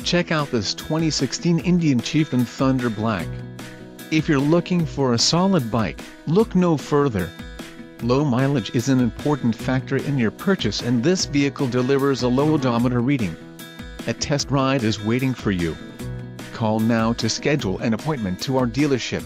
Check out this 2016 Indian Chieftain Thunder Black. If you're looking for a solid bike, look no further. Low mileage is an important factor in your purchase, and this vehicle delivers a low odometer reading. A test ride is waiting for you. Call now to schedule an appointment to our dealership.